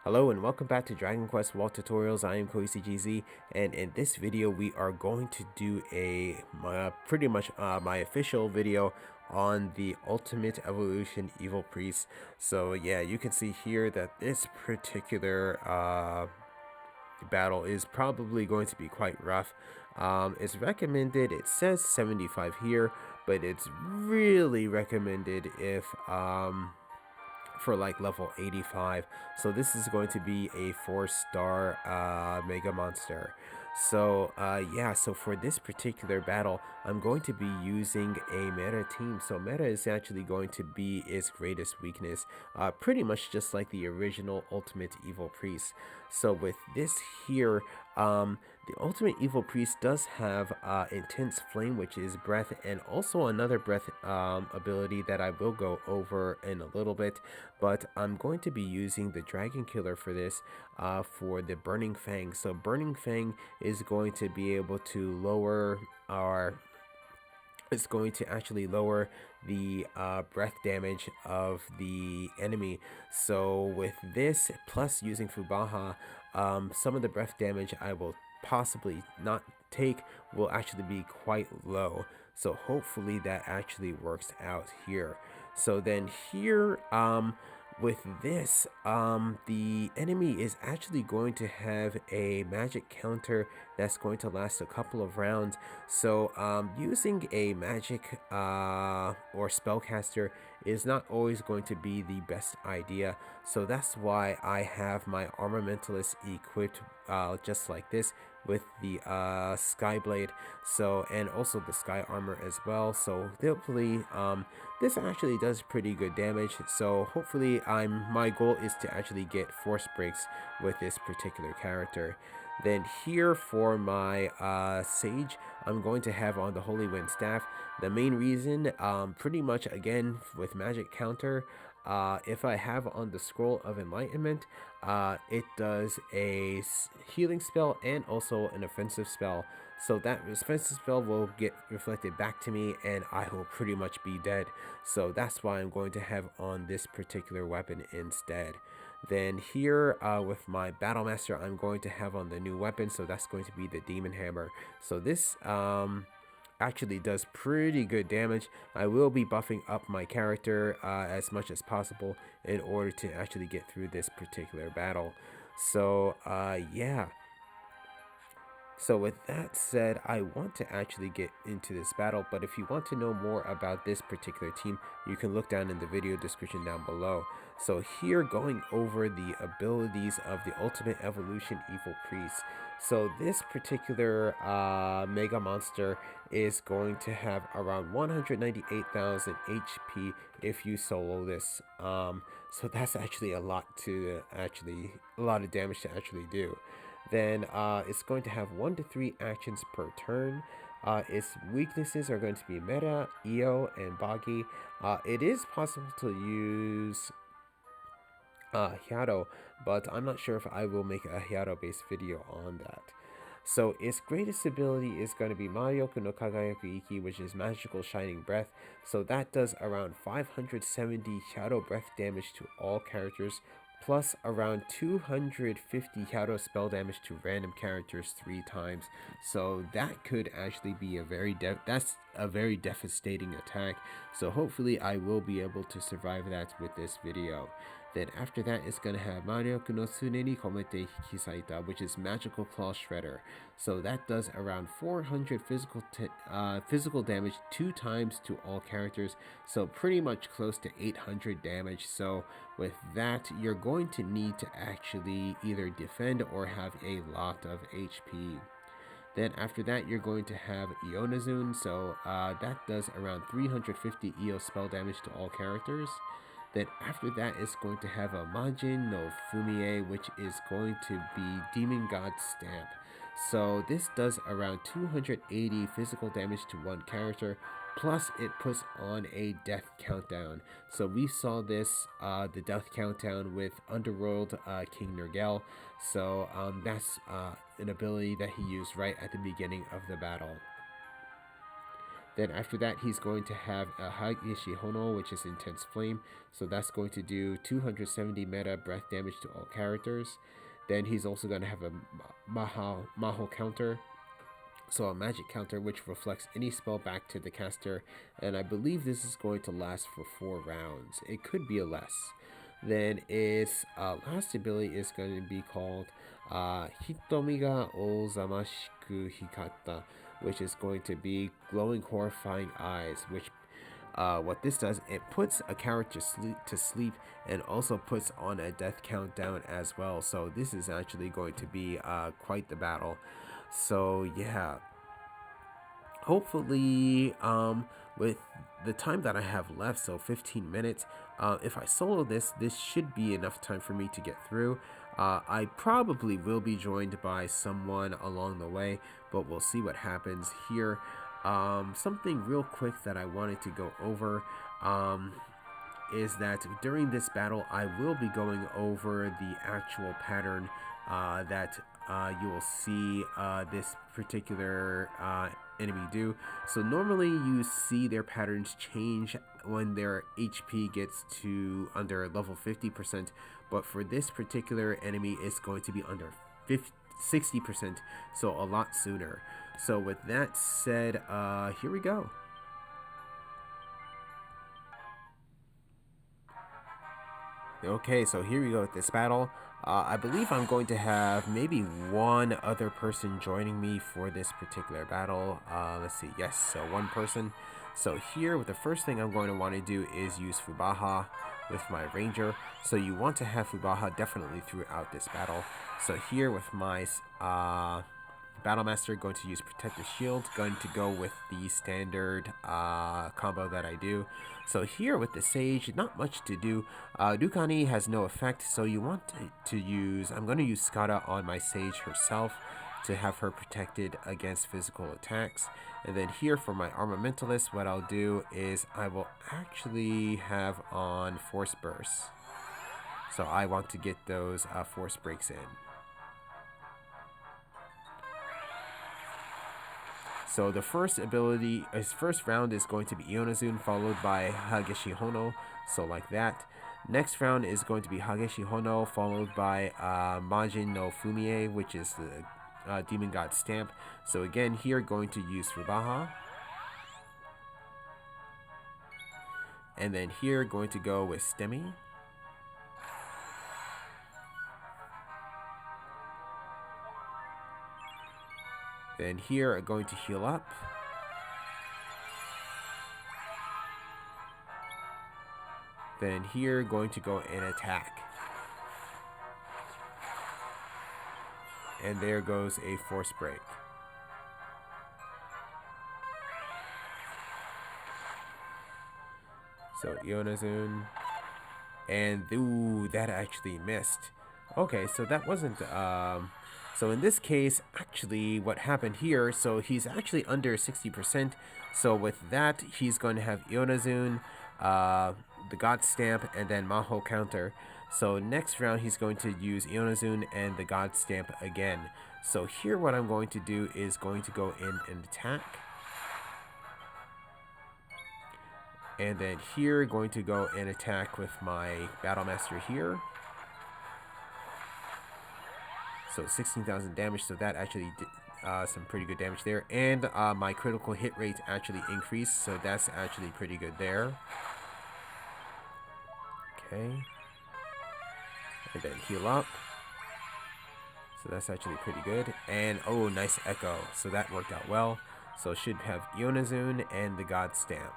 Hello and welcome back to Dragon Quest Wall Tutorials. I am KoiCGZ, and in this video we are going to do pretty much my official video on the Ultimate Evolution Evil Priest. So yeah, you can see here that this particular battle is probably going to be quite rough. It's recommended, it says 75 here, but it's really recommended if for like level 85. So this is going to be a 4-star mega monster. So yeah, so for this particular battle, I'm going to be using a Mera team. So Mera is actually going to be its greatest weakness, pretty much just like the original Ultimate Evil Priest. So with this here, the Ultimate Evil Priest does have Intense Flame, which is breath, and also another breath ability that I will go over in a little bit. But I'm going to be using the Dragon Killer for this, for the Burning Fang. So Burning Fang is going to be able to lower our it's going to actually lower the breath damage of the enemy. So with this, plus using Fubaha, some of the breath damage I will possibly not take will actually be quite low. So hopefully that actually works out here. So then here, with this, the enemy is actually going to have a magic counter that's going to last a couple of rounds. So using a magic or spellcaster is not always going to be the best idea. So that's why I have my Armamentalist equipped just like this, with the Skyblade, so, and also the Sky Armor as well. So hopefully this actually does pretty good damage. So hopefully my goal is to actually get force breaks with this particular character. Then here for my Sage, I'm going to have on the Holy Wind Staff. The main reason, pretty much again with magic counter, if I have on the Scroll of Enlightenment, it does a healing spell and also an offensive spell. So that offensive spell will get reflected back to me and I will pretty much be dead. So that's why I'm going to have on this particular weapon instead. Then here with my Battle Master, I'm going to have on the new weapon. So that's going to be the Demon Hammer. So this actually does pretty good damage. I will be buffing up my character as much as possible in order to actually get through this particular battle. So yeah. So with that said, I want to actually get into this battle, but if you want to know more about this particular team, you can look down in the video description down below. So here, going over the abilities of the Ultimate Evolution Evil Priest. So this particular Mega Monster is going to have around 198,000 HP if you solo this. So that's actually a lot of damage to actually do. Then it's going to have 1 to 3 actions per turn. Its weaknesses are going to be Mera, Io, and Bagi. It is possible to use Hyado, but I'm not sure if I will make a Hyado based video on that. So its greatest ability is going to be Marioku no Kagayaku Iki, which is Magical Shining Breath. So that does around 570 Shadow Breath damage to all characters, plus around 250 Shadow spell damage to random characters 3 times. So that could actually be a very devastating attack. So hopefully I will be able to survive that with this video. Then after that, it's going to have Marioku no Tsune ni Komete Hikisaita, which is Magical Claw Shredder. So that does around 400 physical damage 2 times to all characters. So pretty much close to 800 damage. So with that, you're going to need to actually either defend or have a lot of HP. Then after that, you're going to have Ionazun. So that does around 350 Io spell damage to all characters. Then after that, it's going to have a Majin no Fumie, which is going to be Demon God Stamp. So this does around 280 physical damage to one character, plus it puts on a death countdown. So we saw this, the death countdown with Underworld King Nergal. So that's an ability that he used right at the beginning of the battle. Then after that, he's going to have a Hageshi Hono, which is Intense Flame. So that's going to do 270 meta breath damage to all characters. Then he's also going to have a Maho counter. So a magic counter which reflects any spell back to the caster. And I believe this is going to last for 4 rounds. It could be a less. Then its last ability is going to be called Hitomi ga Ozamashiku Hikatta, which is going to be glowing horrifying eyes, which what this does, it puts a character to sleep and also puts on a death countdown as well. So this is actually going to be quite the battle. So yeah, hopefully with the time that I have left, so 15 minutes, if I solo this should be enough time for me to get through. I probably will be joined by someone along the way, but we'll see what happens here. Something real quick that I wanted to go over is that during this battle I will be going over the actual pattern that you will see this particular enemy do. So normally you see their patterns change when their HP gets to under level 50%, but for this particular enemy it's going to be under 60%, so a lot sooner. So with that said, here we go. Okay, so here we go with this battle. I believe I'm going to have maybe one other person joining me for this particular battle. Let's see, yes, so one person. So here, with the first thing I'm going to want to do is use Fubaha with my ranger. So you want to have Fubaha definitely throughout this battle. So here with my Battle Master, going to use Protective Shield, going to go with the standard combo that I do. So here with the Sage, not much to do. Dukani has no effect, so you want to use, I'm going to use Skada on my Sage herself to have her protected against physical attacks. And then here for my Armamentalist, what I'll do is I will actually have on Force Burst. So I want to get those Force Breaks in. So the first ability, his first round is going to be Ionazun, followed by Hageshi Hono, so like that. Next round is going to be Hageshi Hono, followed by Majin no Fumie, which is the Demon God Stamp. So again, here going to use Fubaha. And then here going to go with Stemi. Then here I'm going to heal up. Then here going to go and attack. And there goes a Force Break. So Ionazun. And ooh, that actually missed. Okay, so that wasn't so in this case, actually what happened here, so he's actually under 60%. So with that, he's going to have Ionazun, the God Stamp, and then Maho counter. So next round, he's going to use Ionazun and the God Stamp again. So here what I'm going to do is going to go in and attack. And then here, going to go and attack with my Battle Master here. So 16,000 damage, so that actually did some pretty good damage there. And my critical hit rate actually increased, so that's actually pretty good there. Okay. And then heal up. So that's actually pretty good. And oh, nice echo. So that worked out well. So should have Ionazun and the God Stamp.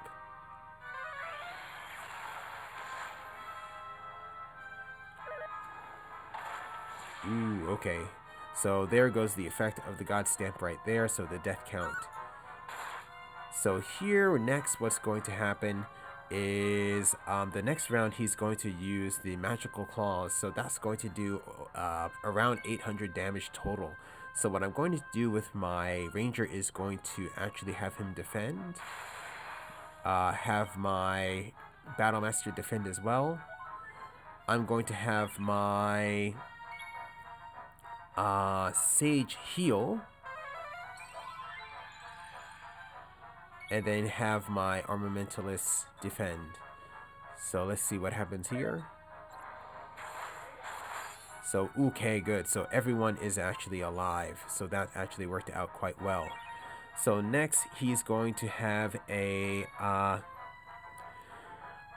Ooh, okay. So there goes the effect of the God Stamp right there, so the death count. So here, next, what's going to happen is the next round, he's going to use the Magical Claws. So that's going to do around 800 damage total. So what I'm going to do with my Ranger is going to actually have him defend. Have my Battle Master defend as well. I'm going to have my Sage heal. and then have my Armamentalist defend. So let's see what happens here. So, okay, good. So everyone is actually alive. So that actually worked out quite well. So next, he's going to have a,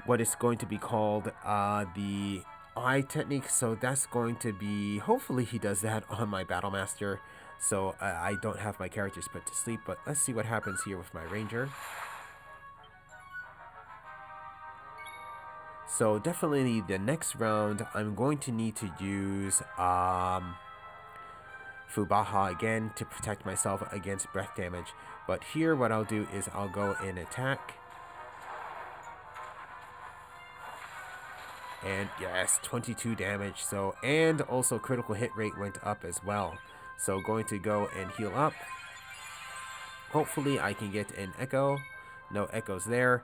what is going to be called the eye technique. So that's going to be, hopefully he does that on my Battlemaster. So I don't have my characters put to sleep, but let's see what happens here with my Ranger. So definitely the next round, I'm going to need to use Fubaha again to protect myself against breath damage. But here what I'll do is I'll go and attack. And yes, 22 damage. So, and also critical hit rate went up as well. So going to go and heal up. Hopefully I can get an echo. No echoes there.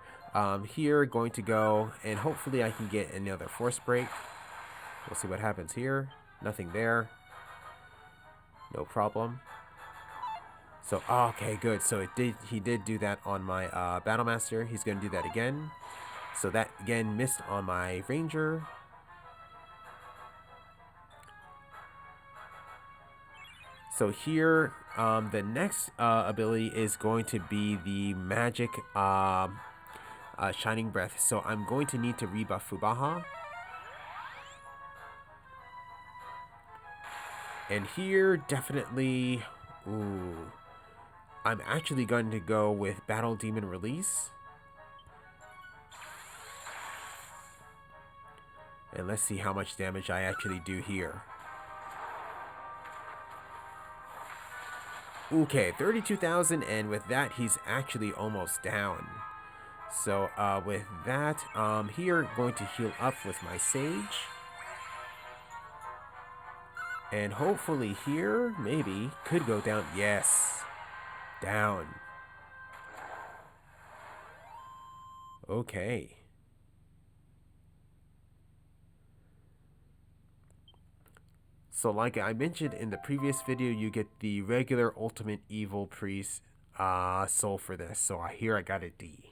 Here going to go and hopefully I can get another force break. We'll see what happens here. Nothing there. No problem. So okay, good. So he did do that on my Battlemaster. He's gonna do that again. So that again missed on my Ranger. So here, the next ability is going to be the magic Shining Breath. So I'm going to need to rebuff Fubaha. And here, definitely, ooh, I'm actually going to go with Battle Demon Release. And let's see how much damage I actually do here. Okay, 32,000, and with that, he's actually almost down. So, with that, here, going to heal up with my Sage. And hopefully here, maybe, could go down. Yes. Down. Okay. So like I mentioned in the previous video, you get the regular Ultimate Evil Priest soul for this. So here I got a D.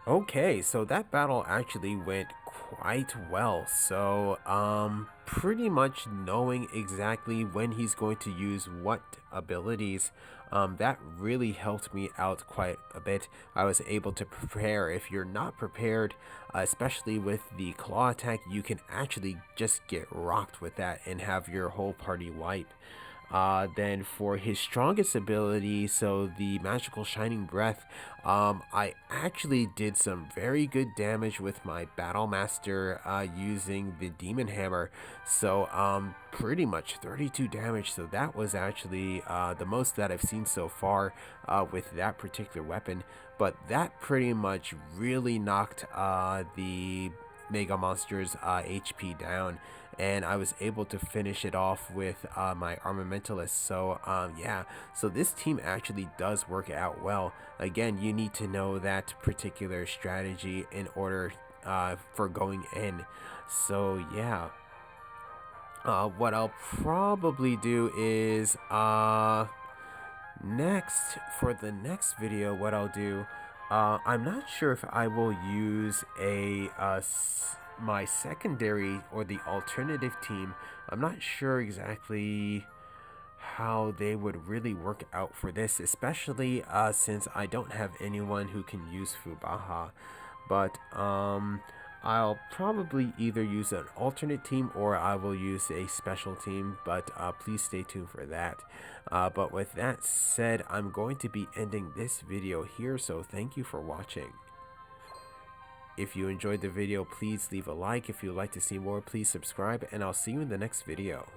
Okay, so that battle actually went quite well. So, pretty much knowing exactly when he's going to use what abilities, that really helped me out quite a bit. I was able to prepare. If you're not prepared, especially with the claw attack, you can actually just get rocked with that and have your whole party wipe. Then for his strongest ability, so the magical shining breath, I actually did some very good damage with my Battlemaster using the demon hammer. So pretty much 32 damage. So that was actually the most that I've seen so far with that particular weapon. But that pretty much really knocked the Mega Monster's HP down, and I was able to finish it off with my Armamentalist. So yeah, so this team actually does work out well. Again, you need to know that particular strategy in order for going in. So yeah, what I'll probably do is next, for the next video, what I'll do, I'm not sure if I will use my secondary or the alternative team. I'm not sure exactly how they would really work out for this, especially since I don't have anyone who can use Fubaha. But I'll probably either use an alternate team or I will use a special team, but please stay tuned for that. But with that said, I'm going to be ending this video here, so thank you for watching. If you enjoyed the video, please leave a like. If you'd like to see more, please subscribe, and I'll see you in the next video.